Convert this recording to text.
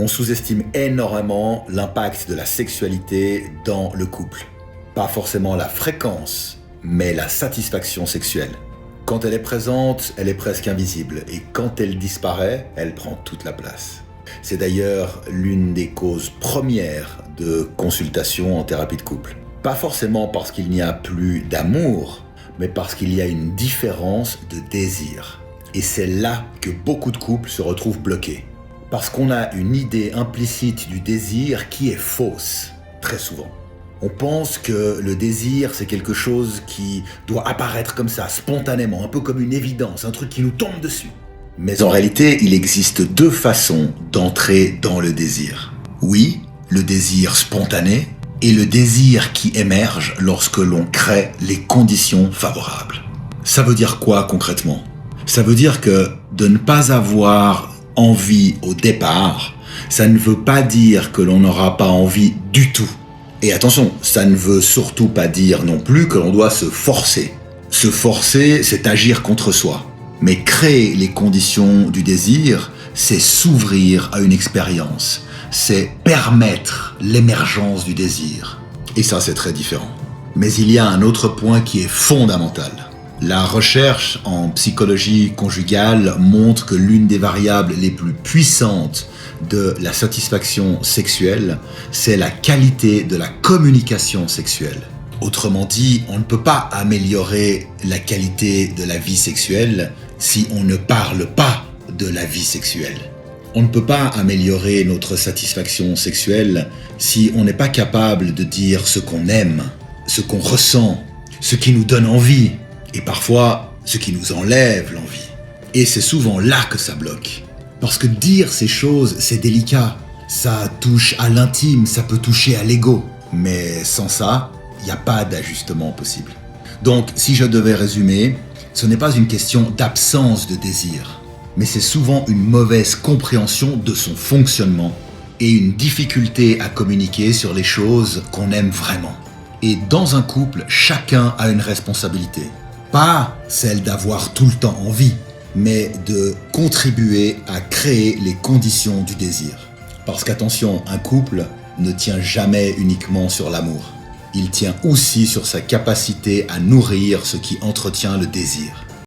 On sous-estime énormément l'impact de la sexualité dans le couple. Pas forcément la fréquence, mais la satisfaction sexuelle. Quand elle est présente, elle est presque invisible, et quand elle disparaît, elle prend toute la place. C'est d'ailleurs l'une des causes premières de consultation en thérapie de couple. Pas forcément parce qu'il n'y a plus d'amour, mais parce qu'il y a une différence de désir. Et c'est là que beaucoup de couples se retrouvent bloqués. Parce qu'on a une idée implicite du désir qui est fausse, très souvent. On pense que le désir, c'est quelque chose qui doit apparaître comme ça, spontanément, un peu comme une évidence, un truc qui nous tombe dessus. Mais en réalité, il existe deux façons d'entrer dans le désir. Oui, le désir spontané et le désir qui émerge lorsque l'on crée les conditions favorables. Ça veut dire quoi concrètement ? Ça veut dire que de ne pas avoir envie au départ, ça ne veut pas dire que l'on n'aura pas envie du tout. Et attention, ça ne veut surtout pas dire non plus que l'on doit se forcer. Se forcer, c'est agir contre soi. Mais créer les conditions du désir, c'est s'ouvrir à une expérience. C'est permettre l'émergence du désir. Et ça, c'est très différent. Mais il y a un autre point qui est fondamental. La recherche en psychologie conjugale montre que l'une des variables les plus puissantes de la satisfaction sexuelle, c'est la qualité de la communication sexuelle. Autrement dit, on ne peut pas améliorer la qualité de la vie sexuelle si on ne parle pas de la vie sexuelle. On ne peut pas améliorer notre satisfaction sexuelle si on n'est pas capable de dire ce qu'on aime, ce qu'on ressent, ce qui nous donne envie. Et parfois, ce qui nous enlève l'envie. Et c'est souvent là que ça bloque. Parce que dire ces choses, c'est délicat. Ça touche à l'intime, ça peut toucher à l'ego. Mais sans ça, il n'y a pas d'ajustement possible. Donc, si je devais résumer, ce n'est pas une question d'absence de désir, mais c'est souvent une mauvaise compréhension de son fonctionnement et une difficulté à communiquer sur les choses qu'on aime vraiment. Et dans un couple, chacun a une responsabilité. Pas celle d'avoir tout le temps envie, mais de contribuer à créer les conditions du désir. Parce qu'attention, un couple ne tient jamais uniquement sur l'amour. Il tient aussi sur sa capacité à nourrir ce qui entretient le désir.